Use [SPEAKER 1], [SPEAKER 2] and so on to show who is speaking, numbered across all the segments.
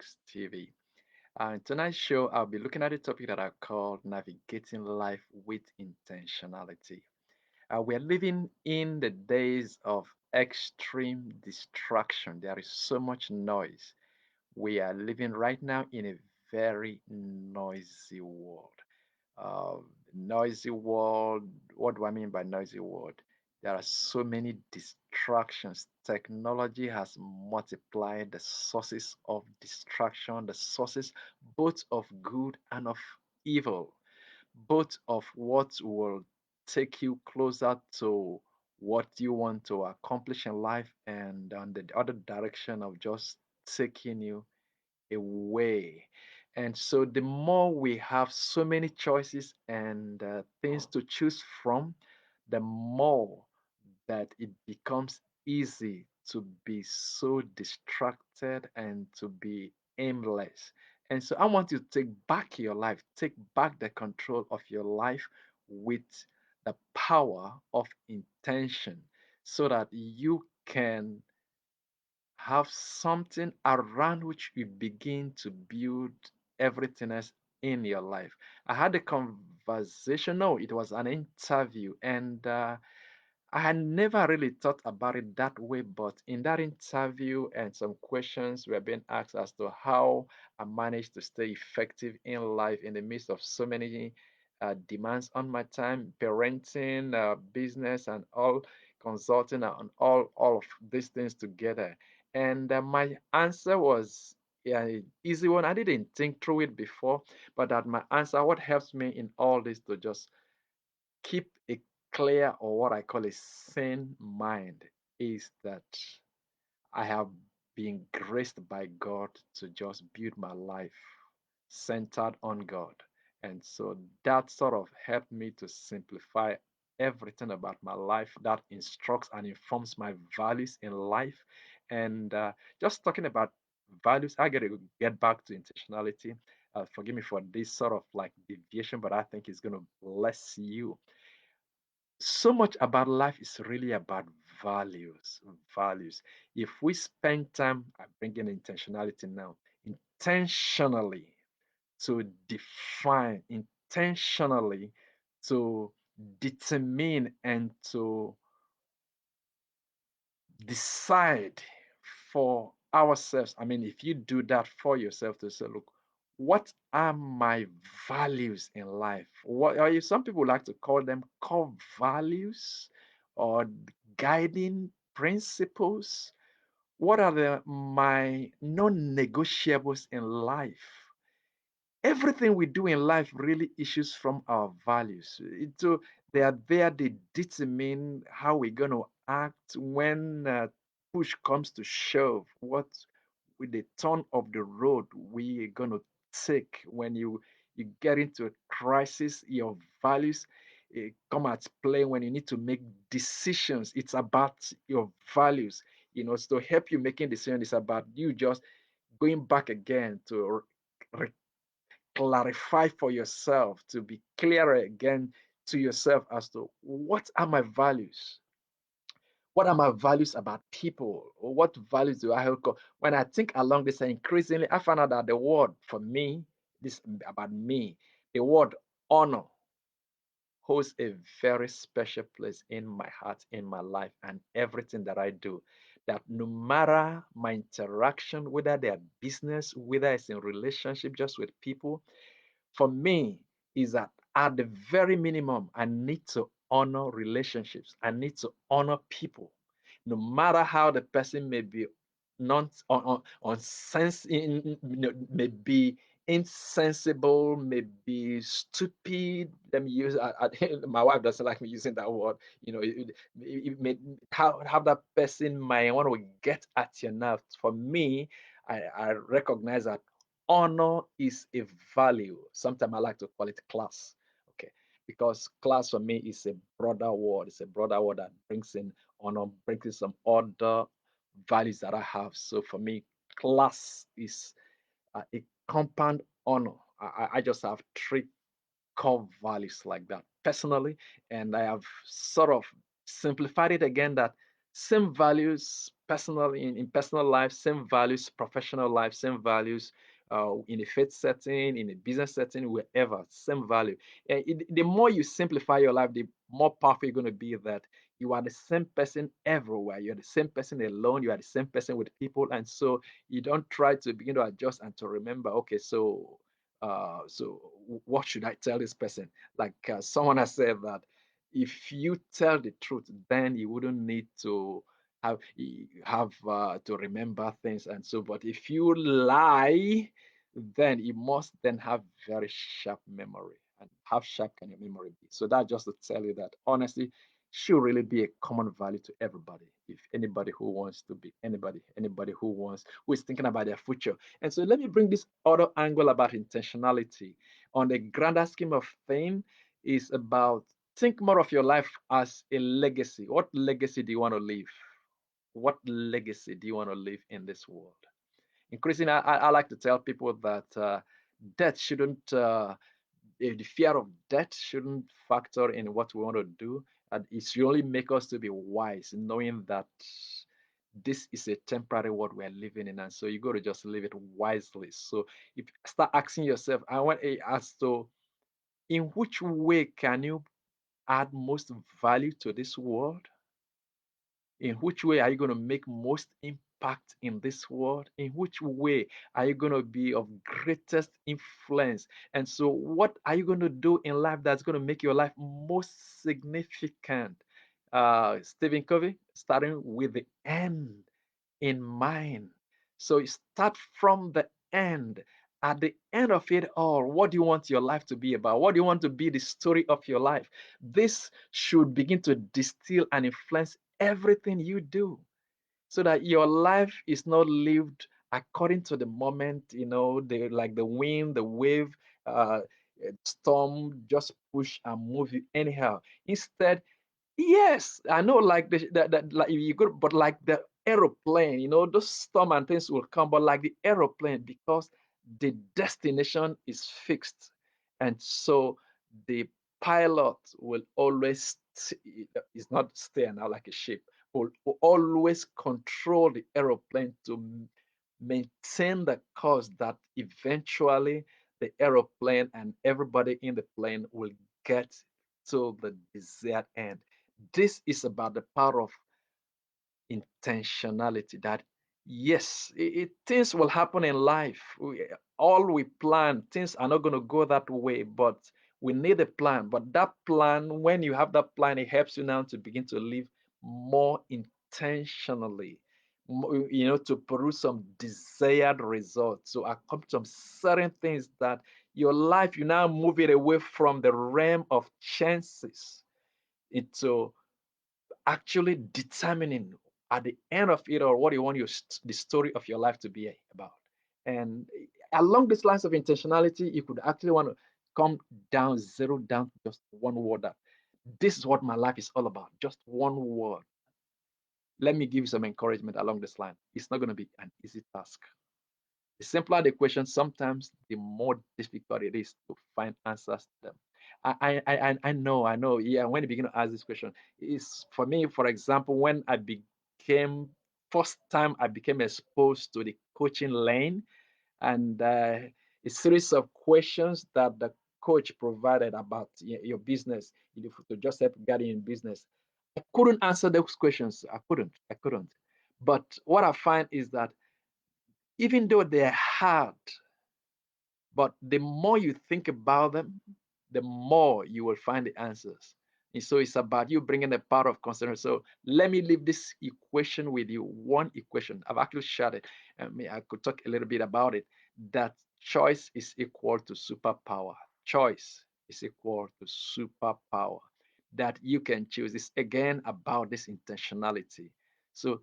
[SPEAKER 1] Talks TV. In tonight's show, I'll be looking at a topic that I call Navigating Life with Intentionality. We're living in the days of extreme distraction. There is so much noise. We are living right now in a very noisy world. Uh, Noisy world. What do I mean by noisy world? There are so many distractions. Technology has multiplied the sources of distraction, the sources both of good and of evil, both of what will take you closer to what you want to accomplish in life, and on the other direction of just taking you away. And so, the more we have so many choices and things to choose from, the more that it becomes easy to be so distracted and to be aimless. And so, I want you to take back your life, take back the control of your life with the power of intention so that you can have something around which you begin to build everything else in your life. I had a conversation, no, it was an interview, and I had never really thought about it that way, but in that interview, and some questions were being asked as to how I managed to stay effective in life in the midst of so many demands on my time, parenting, business, and all, consulting, and all of these things together. And my answer was, yeah, easy one. I didn't think through it before, but that my answer, what helps me in all this to just keep a clear, or what I call a sane mind, is that I have been graced by God to just build my life centered on God. And so that sort of helped me to simplify everything about my life, that instructs and informs my values in life. And just talking about values, I got to get back to intentionality. Forgive me for this sort of like deviation, but I think it's going to bless you. So much about life is really about values. Values. If we spend time, I bring in intentionality now, intentionally to define, intentionally to determine, and to decide for ourselves. I mean, if you do that for yourself, to say, look, what are my values in life? What are you? Some people like to call them core values or guiding principles. What are my non-negotiables in life? Everything we do in life really issues from our values. So they are there, they determine how we're going to act when push comes to shove, what with the turn of the road we're going to take. When you get into a crisis, your values come at play. When you need to make decisions, it's about your values. To help you making decisions, it's about you just going back again to clarify for yourself, to be clearer again to yourself as to what are my values? What are my values about people? Or what values do I hold? When I think along this, increasingly, I found out that the word for me, this about me, the word honor holds a very special place in my heart, in my life, and everything that I do. That no matter my interaction, whether they're business, whether it's in relationship just with people, for me is that at the very minimum, I need to honor relationships. I need to honor people, no matter how the person may be non on sense, may be insensible, may be stupid. Let me use. My wife doesn't like me using that word. It may have that person might want to get at your nerves. For me, I recognize that honor is a value. Sometimes I like to call it class. Okay. Because class for me is a broader word. It's a broader word that brings in honor, brings in some other values that I have. So for me, class is a compound honor. I just have three core values like that personally. And I have sort of simplified it again that same values personal in personal life, same values professional life, same values in a faith setting, in a business setting, wherever, same value. The more you simplify your life, the more powerful you're going to be. That you are the same person everywhere. You're the same person alone. You are the same person with people, and so you don't try to begin to adjust and to remember. Okay, so what should I tell this person? Like someone has said that if you tell the truth, then you wouldn't need to have to remember things and so. But if you lie, then you must then have very sharp memory. And how sharp can your memory be? So that just to tell you that honesty should really be a common value to everybody. If anybody who wants to be anybody who is thinking about their future. And so let me bring this other angle about intentionality on the grander scheme of things is about think more of your life as a legacy. What legacy do you want to leave? What legacy do you want to leave in this world? Increasingly, I like to tell people that death shouldn't, the fear of death shouldn't factor in what we want to do. And it should only make us to be wise, knowing that this is a temporary world we're living in. And so you got to just live it wisely. So if start asking yourself, I want to ask, so in which way can you add most value to this world? In which way are you going to make most impact in this world? In which way are you going to be of greatest influence? And so, what are you going to do in life that's going to make your life most significant? Stephen Covey, starting with the end in mind. So, you start from the end. At the end of it all, what do you want your life to be about? What do you want to be the story of your life? This should begin to distill and influence everything you do so that your life is not lived according to the moment, the like the wind, the wave, uh, storm just push and move you anyhow. Instead, yes, I know, like that, like you go, but like the aeroplane, those storm and things will come, but like the aeroplane, because the destination is fixed, and so the pilot will always is not stay now like a ship, will always control the aeroplane to maintain the course that eventually the aeroplane and everybody in the plane will get to the desired end. This is about the power of intentionality, that yes, things will happen in life. All we plan, things are not going to go that way, but we need a plan. But that plan, when you have that plan, it helps you now to begin to live more intentionally, to produce some desired results, to accomplish some certain things that your life, you now move it away from the realm of chances into actually determining at the end of it all what you want the story of your life to be about. And along these lines of intentionality, you could actually want to come down, zero down to just one word, that this is what my life is all about. Just one word. Let me give you some encouragement along this line. It's not going to be an easy task. The simpler the question, sometimes the more difficult it is to find answers to them. I know. Yeah, when you begin to ask this question, is for me, for example, when I became first time I became exposed to the coaching lane, and a series of questions that the coach provided about your business, to just help get in business. I couldn't answer those questions. I couldn't. But what I find is that even though they're hard, but the more you think about them, the more you will find the answers. And so it's about you bringing the power of consideration. So let me leave this equation with you. One equation. I've actually shared it. I could talk a little bit about it. That choice is equal to superpower. Choice is equal to superpower. That you can choose. It's again about this intentionality. So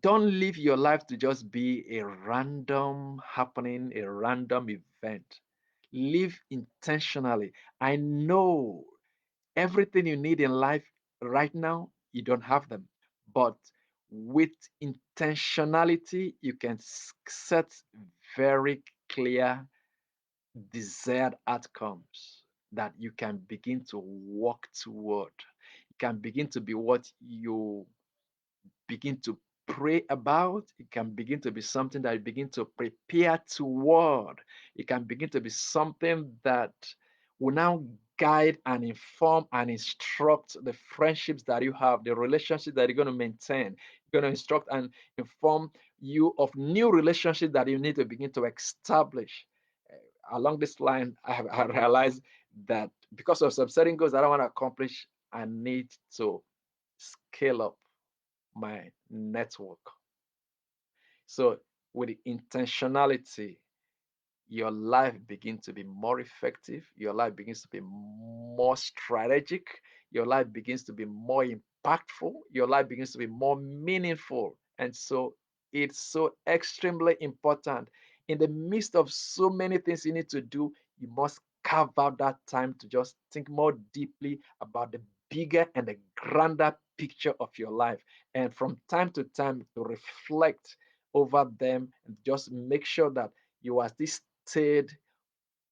[SPEAKER 1] don't live your life to just be a random happening, a random event. Live intentionally. I know everything you need in life right now, you don't have them. But with intentionality, you can set very clear desired outcomes that you can begin to work toward. You can begin to be what you begin to pray about. It can begin to be something that you begin to prepare toward. It can begin to be something that will now guide and inform and instruct the friendships that you have, the relationships that you're going to maintain. You're going to instruct and inform you of new relationships that you need to begin to establish. Along this line, I realized that because of some certain goals that I want to accomplish, I need to scale up my network. So, with the intentionality, your life begins to be more effective, your life begins to be more strategic, your life begins to be more impactful, your life begins to be more meaningful. And so it's so extremely important. In the midst of so many things you need to do, you must carve out that time to just think more deeply about the bigger and the grander picture of your life. And from time to time, to reflect over them and just make sure that you are this stayed